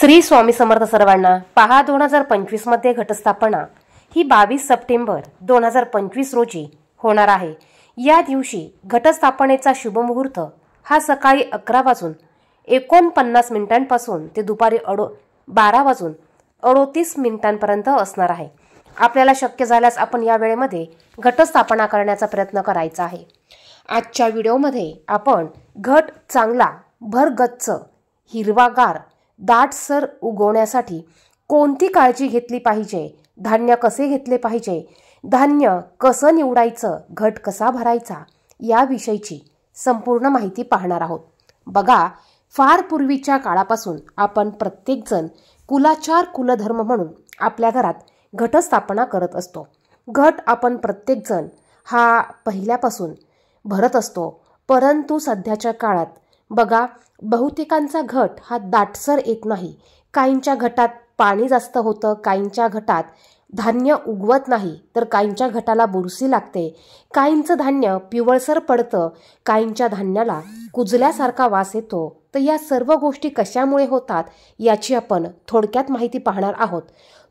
श्री स्वामी समर्थ सर्वांना। पहा 2025 मध्ये घटस्थापना ही 22 सप्टेंबर 2025 रोजी होणार आहे। या दिवशी घटस्थापनेचा शुभ मुहूर्त हा सकाळी 11:49 पासून ते दुपारी 12:38 असणार आहे। आपल्याला शक्य झाल्यास आपण या वेळेमध्ये घटस्थापना करण्याचा प्रयत्न करायचा आहे। आजच्या व्हिडिओमध्ये आपण घट चांगला भरगच्च हिरवागार दाटसर उगवण्यासाठी कोणती काळजी घेतली पाहिजे, धान्य कसे घेतले पाहिजे, धान्य कसं निवडायचं, घट कसा भरायचा याविषयीची संपूर्ण माहिती पाहणार आहोत। बघा, फार पूर्वीच्या काळापासून आपण प्रत्येकजण कुलाचार कुलधर्म म्हणून आपल्या घरात घटस्थापना करत असतो। घट आपण प्रत्येकजण हा पहिल्यापासून भरत असतो, परंतु सध्याच्या काळात बघा बहुतेकांचा घट हा दाटसर येत नाही। काहींच्या घटात पाणी जास्त होतं, काहींच्या घटात धान्य उगवत नाही, तर काहींच्या घटाला बुरशी लागते, काहींचं धान्य पिवळसर पडतं, काहींच्या धान्याला कुजल्यासारखा वास येतो। तर या सर्व गोष्टी कशामुळे होतात याची आपण थोडक्यात माहिती पाहणार आहोत।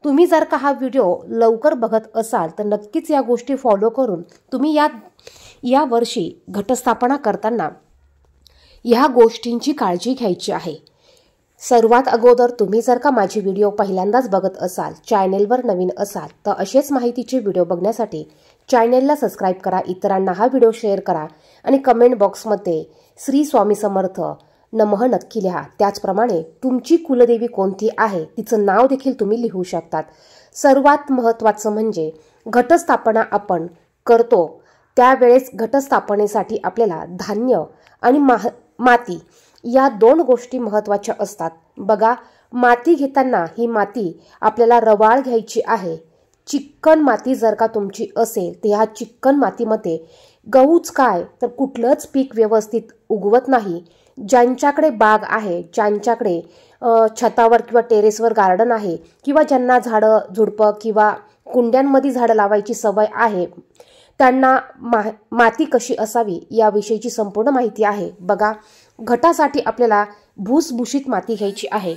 तुम्ही जर का हा व्हिडिओ लवकर बघत असाल तर नक्कीच या गोष्टी फॉलो करून तुम्ही या वर्षी घटस्थापना करताना या गोष्टींची काळजी घ्यायची आहे। सर्वात अगोदर तुम्ही जर का माझी व्हिडिओ पहिल्यांदाच बघत असाल, चॅनेलवर नवीन असाल तर असेच माहितीचे व्हिडिओ बघण्यासाठी चॅनेलला सबस्क्राइब करा, इतरांना हा व्हिडिओ शेअर करा आणि कमेंट बॉक्समध्ये श्री स्वामी समर्थ नमः नक्की लिहा। त्याचप्रमाणे तुमची कुलदेवी कोणती आहे तिचं नाव देखील तुम्ही लिहू शकतात। सर्वात महत्त्वाचं म्हणजे घटस्थापना आपण करतो त्यावेळेस घटस्थापनेसाठी आपल्याला धान्य आणि माती या दोन गोष्टी महत्त्वाच्या असतात। बघा, माती घेताना ही माती आपल्याला रवाळ घ्यायची आहे। चिक्कन माती जर का तुमची असेल तर ह्या चिक्कन मातीमध्ये गहूच काय तर कुठलंच पीक व्यवस्थित उगवत नाही। ज्यांच्याकडे बाग आहे, ज्यांच्याकडे छतावर किंवा टेरेसवर गार्डन आहे किंवा ज्यांना झाडं झुडपं किंवा कुंड्यांमध्ये झाडं लावायची सवय आहे त्यांना माती कशी असावी याविषयीची संपूर्ण माहिती आहे। बघा, घटासाठी आपल्याला भुसभुशीत माती घ्यायची आहे।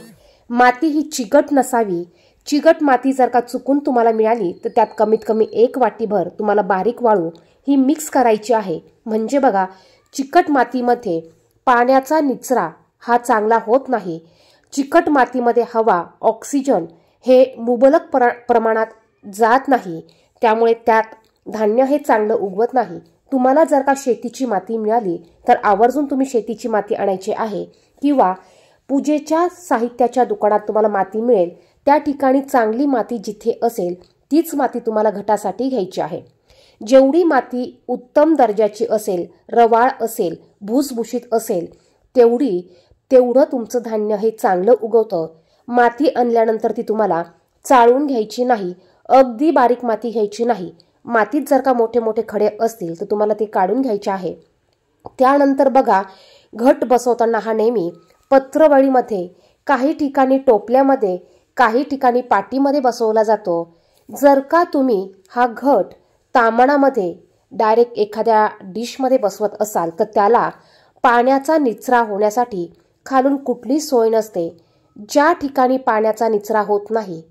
माती ही चिकट नसावी। चिकट माती जर का चुकून तुम्हाला मिळाली तर त्यात कमीत कमी 1 वाटीभर तुम्हाला बारीक वाळू ही मिक्स करायची आहे। म्हणजे बघा, चिकट मातीमध्ये पाण्याचा निचरा हा चांगला होत नाही। चिकट मातीमध्ये हवा, ऑक्सिजन हे मुबलक प्रमाणात जात नाही, त्यामुळे त्यात धान्य हे चांगलं उगवत नाही। तुम्हाला जर का शेतीची माती मिळाली तर आवर्जून तुम्ही शेतीची माती आणायची आहे, किंवा पूजेच्या साहित्याच्या दुकानात तुम्हाला माती मिळेल त्या ठिकाणी चांगली माती जिथे असेल तीच माती तुम्हाला घटासाठी घ्यायची आहे। जेवढी माती उत्तम दर्जाची असेल, रवाळ असेल, भुसभुशीत असेल तेवढं तुमचं धान्य हे चांगलं उगवतं। माती आणल्यानंतर ती तुम्हाला चाळून घ्यायची नाही, अगदी बारीक माती घ्यायची नाही। मातीत जर का मोठे मोठे खडे असतील तर तुम्हाला ते काढून घ्यायचे आहे। त्यानंतर बघा, घट बसवताना हा नेहमी पत्रवळीमध्ये, काही ठिकाणी टोपल्यामध्ये, काही ठिकाणी पाटीमध्ये बसवला जातो। जर का तुम्ही हा घट तामणामध्ये डायरेक्ट एखाद्या डिशमध्ये बसवत असाल तर त्याला पाण्याचा निचरा होण्यासाठी खालून कुठली सोय नसते। ज्या ठिकाणी पाण्याचा निचरा होत नाही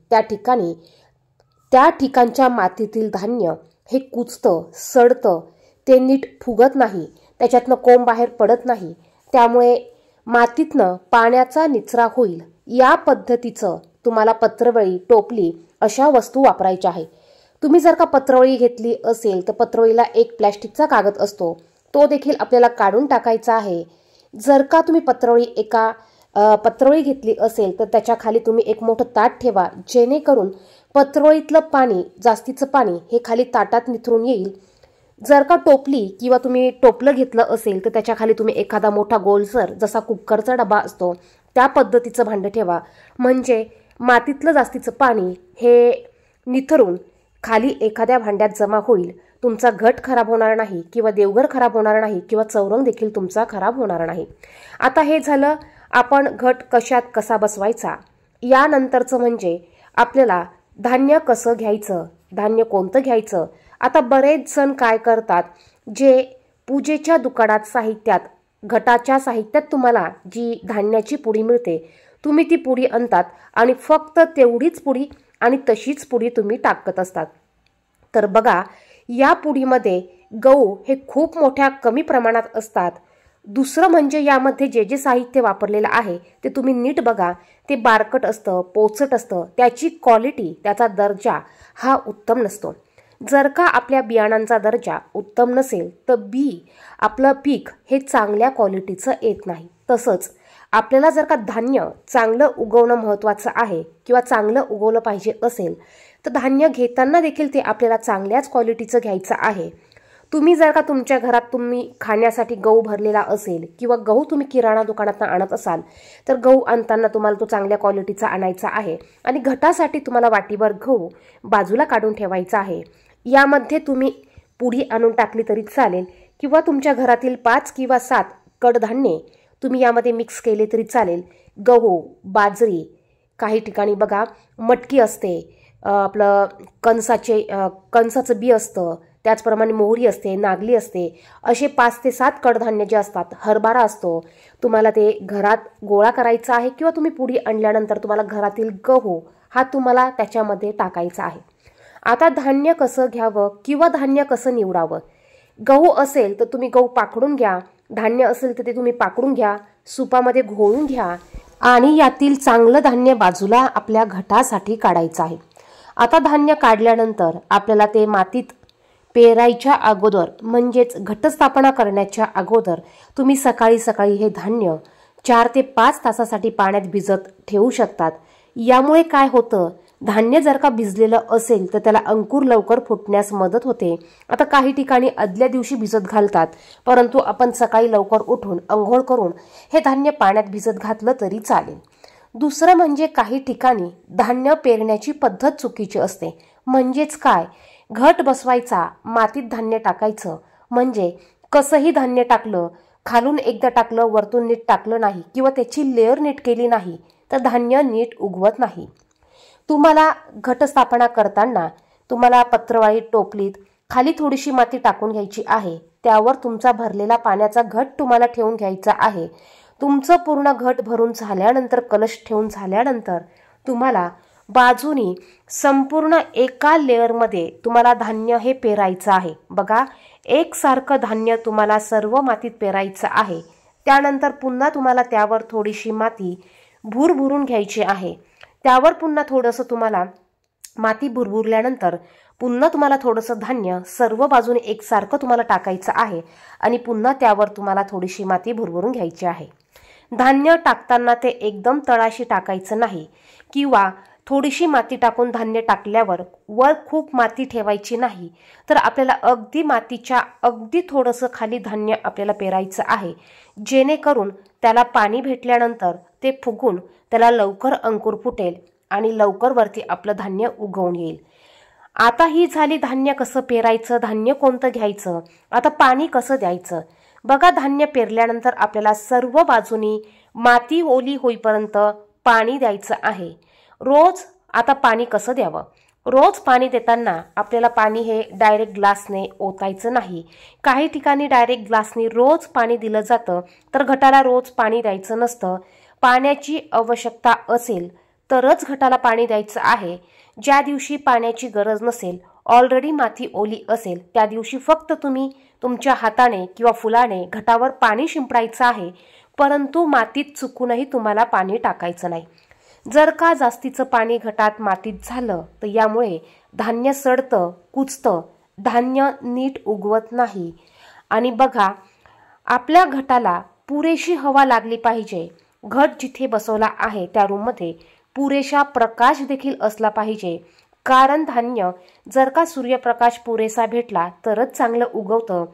त्या ठिकाणच्या मातीतील धान्य हे कुजतं, सडतं, ते नीट फुगत नाही, त्याच्यातनं कोंब बाहेर पडत नाही। त्यामुळे मातीतनं पाण्याचा निचरा होईल या पद्धतीचं तुम्हाला पत्रवळी, टोपली अशा वस्तू वापरायच्या आहे। तुम्ही जर का पत्रवळी घेतली असेल तर पत्रवळीला एक प्लॅस्टिकचा कागद असतो, तो देखील आपल्याला काढून टाकायचा आहे। जर का तुम्ही पत्रवळी घेतली असेल तर त्याच्या खाली तुम्ही एक मोठं ताट ठेवा, जेणेकरून पत्रवळीतलं पाणी, जास्तीचं पाणी हे खाली ताटात निथरून येईल। जर का टोपली किंवा तुम्ही टोपलं घेतलं असेल तर त्याच्या खाली तुम्ही एखादा मोठा गोलसर, जसा कुकरचा डबा असतो त्या पद्धतीचं भांडं ठेवा, म्हणजे मातीतलं जास्तीचं पाणी हे निथरून खाली एखाद्या भांड्यात जमा होईल। तुमचा घट खराब होणार नाही किंवा देवघर खराब होणार नाही किंवा चौरंग देखील तुमचा खराब होणार नाही। आता हे झालं आपण घट कसा बसवायचा। यानंतरचं म्हणजे आपल्याला धान्य कसं घ्यायचं, धान्य कोणतं घ्यायचं। आता बरेच जण काय करतात, जे पूजेच्या दुकानात साहित्यात, घटाच्या साहित्यात तुम्हाला जी धान्याची पुडी मिळते तुम्ही ती पुडी आणतात आणि फक्त तेवढीच पुडी आणि तशीच पुडी तुम्ही टाकत असतात. तर बघा, या पुडीमध्ये गहू हे खूप मोठ्या कमी प्रमाणात असतात. दुसरं म्हणजे यामध्ये जे जे साहित्य वापरलेलं आहे ते तुम्ही नीट बघा. ते बारकट असतं, पोचट असतं. त्याची क्वालिटी, त्याचा दर्जा हा उत्तम नसतो. जर का आपल्या बियाणांचा दर्जा उत्तम नसेल तर आपलं पीक हे चांगल्या क्वालिटीचं येत नाही. तसंच आपल्याला जर का धान्य चांगलं उगवणं महत्त्वाचं आहे किंवा चांगलं उगवलं पाहिजे असेल तर धान्य घेताना देखील ते आपल्याला चांगल्याच क्वालिटीचं घ्यायचं आहे. तुम्ही जर का तुमच्या घरात तुम्ही खाण्यासाठी गहू भरलेला असेल किंवा गहू तुम्ही किराणा दुकानातून आणत असाल तर गहू आणताना तुम्हाला तो चांगल्या क्वालिटीचा आणायचा आहे आणि घटासाठी तुम्हाला वाटीभर गहू बाजूला काढून ठेवायचा आहे. यामध्ये तुम्ही पुडी आणून टाकली तरी चालेल किंवा तुमच्या घरातील 5 किंवा 7 कडधान्ये तुम्ही यामध्ये मिक्स केले तरी चालेल. गहू, बाजरी, काही ठिकाणी बघा मटकी असते, आपलं कणसाचं बी असतं, त्याचप्रमाणे मोहरी असते, नागली असते. असे 5 ते 7 कडधान्य जे असतात, हरभरा असतो. तुम्हाला ते घरात गोळा करायचा आहे किंवा तुम्ही पुडी आणल्यानंतर तुम्हाला घरातील गहू हा तुम्हाला त्याच्यामध्ये टाकायचा आहे. आता धान्य कसं घ्यावं किंवा धान्य कसं निवडावं? गहू असेल तर तुम्ही गहू पाकडून घ्या, धान्य असेल तर ते तुम्ही पाकडून घ्या, सुपामध्ये घोळून घ्या आणि यातील चांगलं धान्य बाजूला आपल्या घटासाठी काढायचं आहे. आता धान्य काढल्यानंतर आपल्याला ते मातीत पेरायच्या अगोदर म्हणजेच घटस्थापना करण्याच्या अगोदर तुम्ही सकाळी सकाळी हे धान्य 4 ते 5 तासासाठी पाण्यात भिजत ठेवू शकतात. यामुळे काय होतं, धान्य जर का भिजलेलं असेल तर त्याला अंकुर लवकर फुटण्यास मदत होते. आता काही ठिकाणी आदल्या दिवशी भिजत घालतात, परंतु आपण सकाळी लवकर उठून अंघोळ करून हे धान्य पाण्यात भिजत घातलं तरी चालेल. दुसरं म्हणजे काही ठिकाणी धान्य पेरण्याची पद्धत चुकीची असते. म्हणजेच काय, घट बसवायचा, मातीत धान्य टाकायचं, म्हणजे कसंही धान्य टाकलं, खालून एकदा टाकलं, वरतून नीट टाकलं नाही किंवा त्याची लेअर नीट केली नाही तर धान्य नीट उगवत नाही. तुम्हाला घटस्थापना करताना तुम्हाला पत्रवाळी टोपलीत खाली थोडीशी माती टाकून घ्यायची आहे. त्यावर तुमचा भरलेला पाण्याचा घट तुम्हाला ठेवून घ्यायचा आहे. तुमचं पूर्ण घट भरून झाल्यानंतर, कलश ठेवून झाल्यानंतर तुम्हाला बाजूनी संपूर्ण एका लेअरमध्ये तुम्हाला धान्य हे पेरायचं आहे. बघा, एकसारखं धान्य तुम्हाला सर्व मातीत पेरायचं आहे. त्यानंतर पुन्हा तुम्हाला त्यावर थोडीशी माती भुरभुरून घ्यायची आहे. त्यावर पुन्हा थोडंसं तुम्हाला माती भुरभुरल्यानंतर पुन्हा तुम्हाला थोडंसं धान्य सर्व बाजूने एकसारखं तुम्हाला टाकायचं आहे आणि पुन्हा त्यावर तुम्हाला थोडीशी माती भुरभुरून घ्यायची आहे. धान्य टाकताना ते एकदम तळाशी टाकायचं नाही किंवा थोडीशी माती टाकून धान्य टाकल्यावर वर खूप माती ठेवायची नाही. तर आपल्याला अगदी मातीच्या अगदी थोडंसं खाली धान्य आपल्याला पेरायचं आहे, जेणेकरून त्याला पाणी भेटल्यानंतर ते फुगून त्याला लवकर अंकुर फुटेल आणि लवकर वरती आपलं धान्य उगवून येईल. आता ही झाली धान्य कसं पेरायचं, धान्य कोणतं घ्यायचं. आता पाणी कसं द्यायचं? बघा, धान्य पेरल्यानंतर आपल्याला सर्व बाजूनी माती ओली होईपर्यंत पाणी द्यायचं आहे. रोज आता पाणी कसं द्यावं? रोज पाणी देताना आपल्याला पाणी हे डायरेक्ट ग्लासने ओतायचं नाही. काही ठिकाणी डायरेक्ट ग्लासने रोज पाणी दिलं जातं, तर घटाला रोज पाणी द्यायचं नसतं. पाण्याची आवश्यकता असेल तरच घटाला पाणी द्यायचं आहे. ज्या दिवशी पाण्याची गरज नसेल, ऑलरेडी माती ओली असेल, त्या दिवशी फक्त तुम्ही तुमच्या हाताने किंवा फुलाने घटावर पाणी शिंपडायचं आहे, परंतु मातीत चुकूनही तुम्हाला पाणी टाकायचं नाही. जर का जास्तीचं पाणी घटात मातीत झालं तर यामुळे धान्य सडतं, कुचतं, धान्य नीट उगवत नाही. आणि बघा, आपल्या घटाला पुरेशी हवा लागली पाहिजे. घट जिथे बसवला आहे त्या रूममध्ये पुरेशा प्रकाश देखील असला पाहिजे, कारण धान्य जर का सूर्यप्रकाश पुरेसा भेटला तरच चांगलं उगवतं.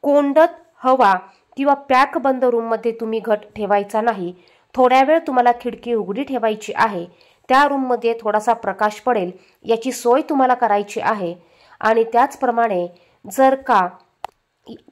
कोंडत हवा किंवा पॅक बंद रूममध्ये तुम्ही घट ठेवायचा नाही. थोड्या वेळ तुम्हाला खिडकी उघडी ठेवायची आहे. त्या रूममध्ये थोडासा प्रकाश पडेल याची सोय तुम्हाला करायची आहे. आणि त्याचप्रमाणे जर का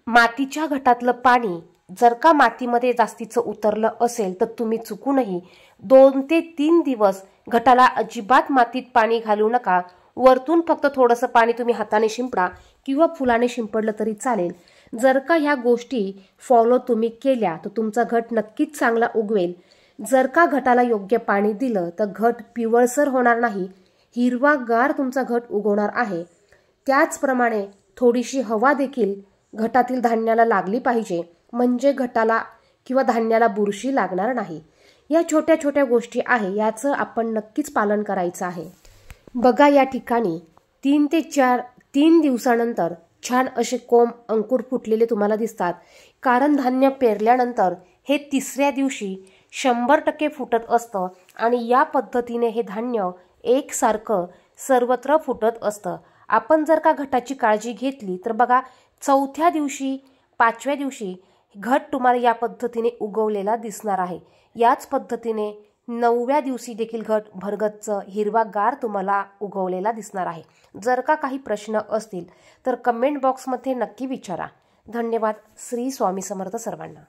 मातीच्या घटातलं पाणी जर का मातीमध्ये जास्तीचं उतरलं असेल तर तुम्ही चुकूनही 2 ते 3 दिवस घटाला अजिबात मातीत पाणी घालू नका. वरतून फक्त थोडंसं पाणी तुम्ही हाताने शिंपडा किंवा फुलाने शिंपडलं तरी चालेल. जर का ह्या गोष्टी फॉलो तुम्ही केल्या तर तुमचा घट नक्कीच चांगला उगवेल. जर का घटाला योग्य पाणी दिलं तर घट पिवळसर होणार नाही, हिरवागार तुमचा घट उगवणार आहे। त्याचप्रमाणे थोडीशी हवा देखील घटातील धान्याला लागली पाहिजे, म्हणजे घटाला किंवा धान्याला बुरशी लागणार नाही। या छोट्या छोट्या गोष्टी आहे, याचं आपण नक्कीच पालन करायचं आहे। बघा या ठिकाणी 3 ते 3 दिवसानंतर छान असे कोंब अंकुर फुटलेले तुम्हाला दिसतात, कारण धान्य पेरल्यानंतर हे 3ऱ्या दिवशी 100% फुटत असतं आणि या पद्धतीने हे धान्य एकसारखं सर्वत्र फुटत असतं। आपण जर का घटाची काळजी घेतली तर बघा 4थ्या दिवशी 5व्या दिवशी घट तुम्हाला या पद्धतीने उगवलेला दिसणार आहे। याच पद्धतीने 9व्या दिवशी देखील घट भरगच्च हिरवागार तुम्हाला उगवलेला दिसणार आहे। जर का काही प्रश्न असतील तर कमेंट बॉक्समध्ये नक्की विचारा। धन्यवाद। श्री स्वामी समर्थ सर्वांना।